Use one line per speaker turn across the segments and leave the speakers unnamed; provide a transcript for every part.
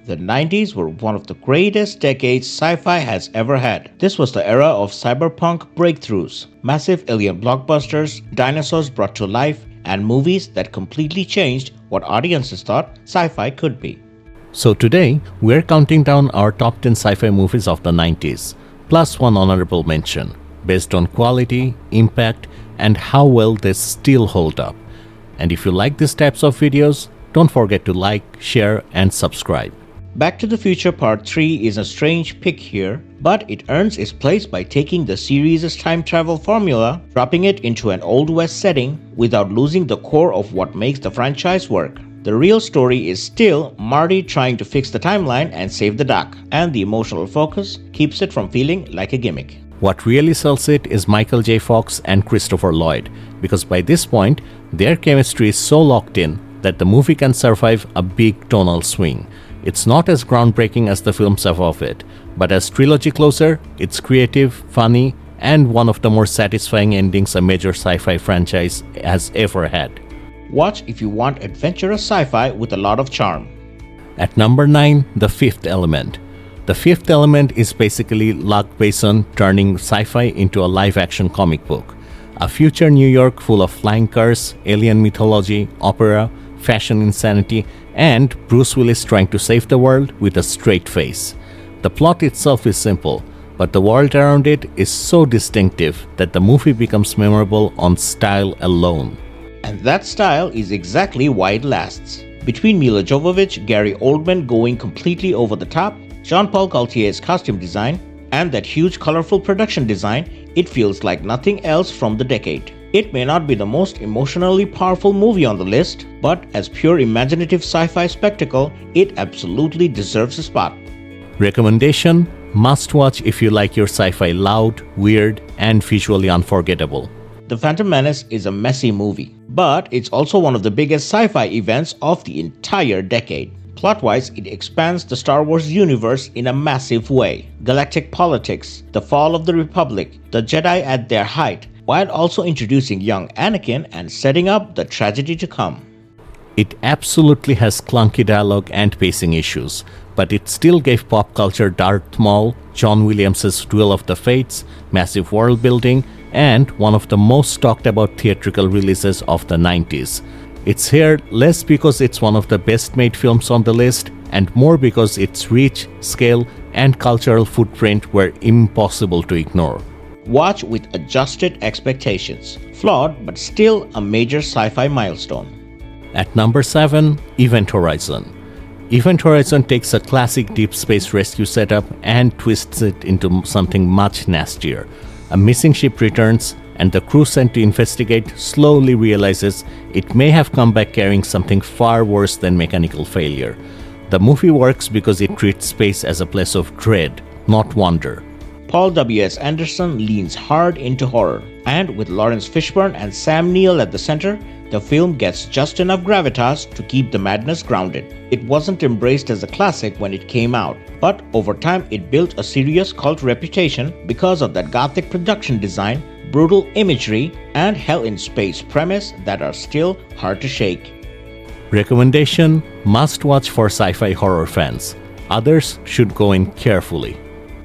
The 90s were one of the greatest decades sci-fi has ever had. This was the era of cyberpunk breakthroughs, massive alien blockbusters, dinosaurs brought to life, and movies that completely changed what audiences thought sci-fi could be.
So today, we're counting down our top 10 sci-fi movies of the 90s, plus one honorable mention, based on quality, impact, and how well they still hold up. And if you like these types of videos, don't forget to like, share, and subscribe.
Back to the Future Part 3 is a strange pick here, but it earns its place by taking the series' time travel formula, dropping it into an Old West setting without losing the core of what makes the franchise work. The real story is still Marty trying to fix the timeline and save the Doc, and the emotional focus keeps it from feeling like a gimmick.
What really sells it is Michael J. Fox and Christopher Lloyd, because by this point, their chemistry is so locked in that the movie can survive a big tonal swing. It's not as groundbreaking as the films above it, but as trilogy closer, it's creative, funny, and one of the more satisfying endings a major sci-fi franchise has ever had.
Watch if you want adventurous sci-fi with a lot of charm.
At number 9, The Fifth Element. The Fifth Element is basically Luc Besson turning sci-fi into a live-action comic book. A future New York full of flying cars, alien mythology, opera, fashion insanity, and Bruce Willis trying to save the world with a straight face. The plot itself is simple, but the world around it is so distinctive that the movie becomes memorable on style alone.
And that style is exactly why it lasts. Between Mila Jovovich, Gary Oldman going completely over the top, Jean-Paul Gaultier's costume design, and that huge colorful production design, it feels like nothing else from the decade. It may not be the most emotionally powerful movie on the list, but as pure imaginative sci-fi spectacle, it absolutely deserves a spot.
Recommendation: must watch if you like your sci-fi loud, weird, and visually unforgettable.
The Phantom Menace is a messy movie, but it's also one of the biggest sci-fi events of the entire decade. Plot-wise, it expands the Star Wars universe in a massive way. Galactic politics, the fall of the Republic, the Jedi at their height, while also introducing young Anakin and setting up the tragedy to come.
It absolutely has clunky dialogue and pacing issues, but it still gave pop culture Darth Maul, John Williams' Duel of the Fates, massive world building, and one of the most talked about theatrical releases of the 90s. It's here less because it's one of the best made films on the list, and more because its reach, scale, and cultural footprint were impossible to ignore.
Watch with adjusted expectations. Flawed, but still a major sci-fi milestone.
At number 7, Event Horizon. Event Horizon takes a classic deep space rescue setup and twists it into something much nastier. A missing ship returns, and the crew sent to investigate slowly realizes it may have come back carrying something far worse than mechanical failure. The movie works because it treats space as a place of dread, not wonder.
Paul W.S. Anderson leans hard into horror, and with Lawrence Fishburne and Sam Neill at the center, the film gets just enough gravitas to keep the madness grounded. It wasn't embraced as a classic when it came out, but over time it built a serious cult reputation because of that gothic production design, brutal imagery, and hell in space premise that are still hard to shake.
Recommendation: must watch for sci-fi horror fans. Others should go in carefully.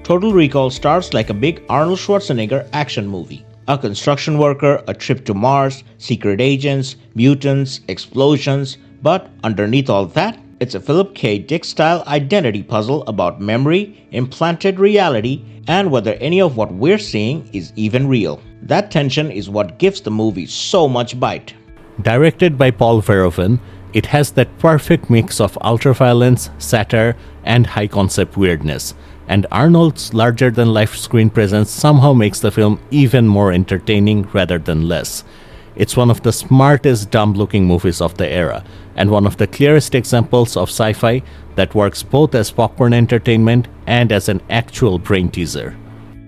Total Recall starts like a big Arnold Schwarzenegger action movie. A construction worker, a trip to Mars, secret agents, mutants, explosions, but underneath all that, it's a Philip K. Dick-style identity puzzle about memory, implanted reality, and whether any of what we're seeing is even real. That tension is what gives the movie so much bite.
Directed by Paul Verhoeven, it has that perfect mix of ultraviolence, satire, and high-concept weirdness. And Arnold's larger-than-life screen presence somehow makes the film even more entertaining rather than less. It's one of the smartest dumb-looking movies of the era, and one of the clearest examples of sci-fi that works both as popcorn entertainment and as an actual brain teaser.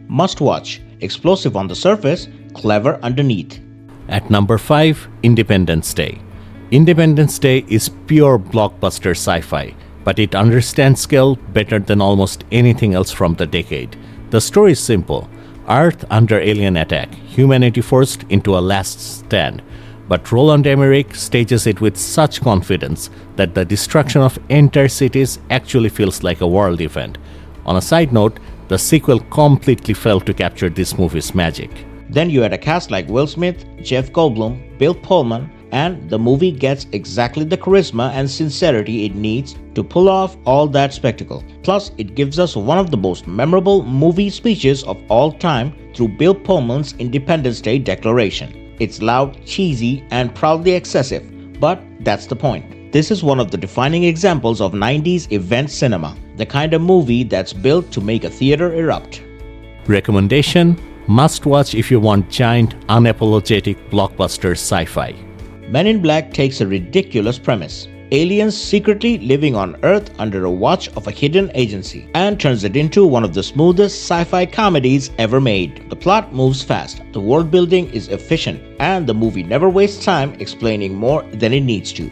Must watch. Explosive on the surface, clever underneath.
At number 5, Independence Day. Independence Day is pure blockbuster sci-fi, but it understands scale better than almost anything else from the decade. The story is simple. Earth under alien attack, humanity forced into a last stand. but Roland Emmerich stages it with such confidence that the destruction of entire cities actually feels like a world event. On a side note, the sequel completely failed to capture this movie's magic.
Then you had a cast like Will Smith, Jeff Goldblum, Bill Pullman, and the movie gets exactly the charisma and sincerity it needs to pull off all that spectacle. Plus, it gives us one of the most memorable movie speeches of all time through Bill Pullman's Independence Day Declaration. It's loud, cheesy, and proudly excessive, but that's the point. This is one of the defining examples of 90s event cinema, the kind of movie that's built to make a theater erupt.
Recommendation: must watch if you want giant, unapologetic blockbuster sci-fi.
Men in Black takes a ridiculous premise, aliens secretly living on Earth under a watch of a hidden agency, and turns it into one of the smoothest sci-fi comedies ever made. The plot moves fast, the world building is efficient, and the movie never wastes time explaining more than it needs to.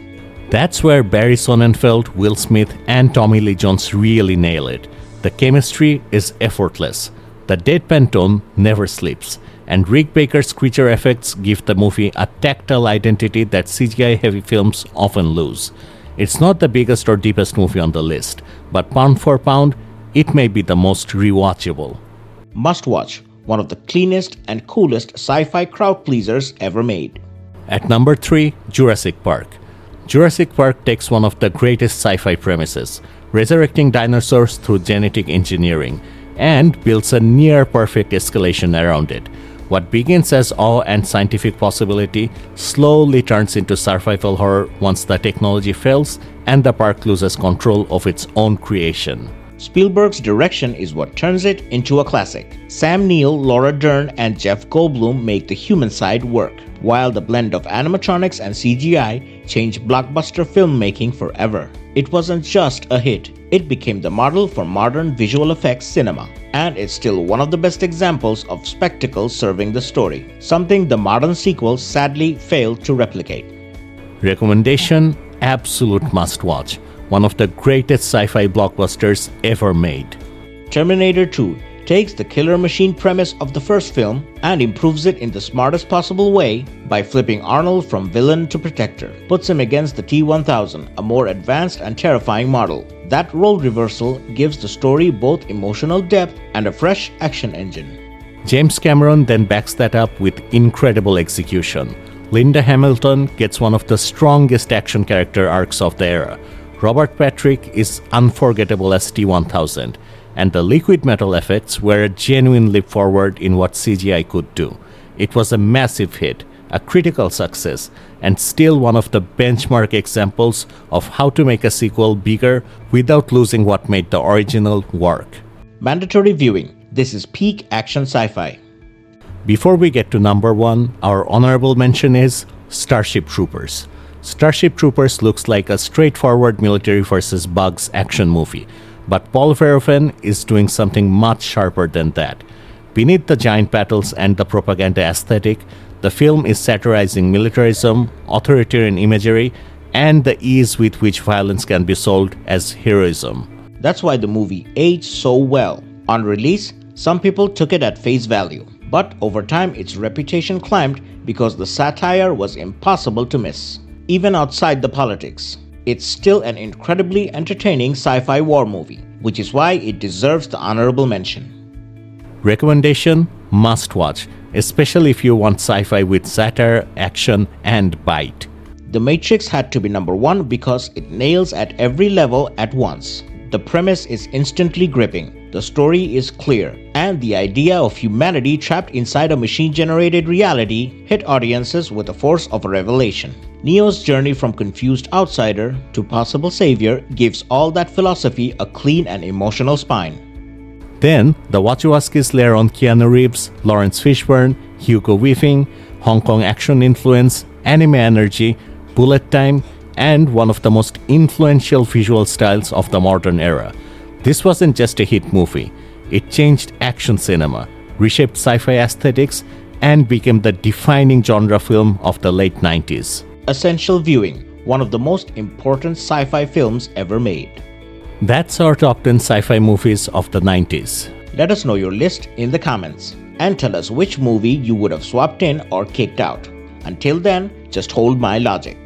That's where Barry Sonnenfeld, Will Smith, and Tommy Lee Jones really nail it. The chemistry is effortless. The deadpan tone never sleeps, and Rick Baker's creature effects give the movie a tactile identity that CGI-heavy films often lose. It's not the biggest or deepest movie on the list, but pound for pound, it may be the most rewatchable.
Must watch, one of the cleanest and coolest sci-fi crowd pleasers ever made.
At number 3, Jurassic Park. Jurassic Park takes one of the greatest sci-fi premises, resurrecting dinosaurs through genetic engineering, and builds a near-perfect escalation around it. What begins as awe and scientific possibility slowly turns into survival horror once the technology fails and the park loses control of its own creation.
Spielberg's direction is what turns it into a classic. Sam Neill, Laura Dern, and Jeff Goldblum make the human side work, while the blend of animatronics and CGI changed blockbuster filmmaking forever. It wasn't just a hit, it became the model for modern visual effects cinema, and it's still one of the best examples of spectacle serving the story, something the modern sequels sadly failed to replicate.
Recommendation: absolute must-watch. One of the greatest sci-fi blockbusters ever made.
Terminator 2 takes the killer machine premise of the first film and improves it in the smartest possible way by flipping Arnold from villain to protector, puts him against the T-1000, a more advanced and terrifying model. That role reversal gives the story both emotional depth and a fresh action engine.
James Cameron then backs that up with incredible execution. Linda Hamilton gets one of the strongest action character arcs of the era. Robert Patrick is unforgettable as T-1000, and the liquid metal effects were a genuine leap forward in what CGI could do. It was a massive hit, a critical success, and still one of the benchmark examples of how to make a sequel bigger without losing what made the original work.
Mandatory viewing. This is peak action sci-fi.
Before we get to number 1, our honorable mention is Starship Troopers. Starship Troopers looks like a straightforward military versus bugs action movie, but Paul Verhoeven is doing something much sharper than that. Beneath the giant battles and the propaganda aesthetic, the film is satirizing militarism, authoritarian imagery, and the ease with which violence can be sold as heroism.
That's why the movie aged so well. On release, some people took it at face value, but over time its reputation climbed because the satire was impossible to miss. Even outside the politics, it's still an incredibly entertaining sci-fi war movie, which is why it deserves the honorable mention.
Recommendation: must watch, especially if you want sci-fi with satire, action, and bite.
The Matrix had to be number 1 because it nails at every level at once. The premise is instantly gripping, the story is clear, and the idea of humanity trapped inside a machine-generated reality hit audiences with the force of a revelation. Neo's journey from confused outsider to possible savior gives all that philosophy a clean and emotional spine.
Then, the Wachowskis layer on Keanu Reeves, Lawrence Fishburne, Hugo Weaving, Hong Kong action influence, anime energy, bullet time, and one of the most influential visual styles of the modern era. This wasn't just a hit movie. It changed action cinema, reshaped sci-fi aesthetics, and became the defining genre film of the late 90s.
Essential viewing, one of the most important sci-fi films ever made.
That's our top 10 sci-fi movies of the 90s.
Let us know your list in the comments and tell us which movie you would have swapped in or kicked out. Until then, just hold my logic.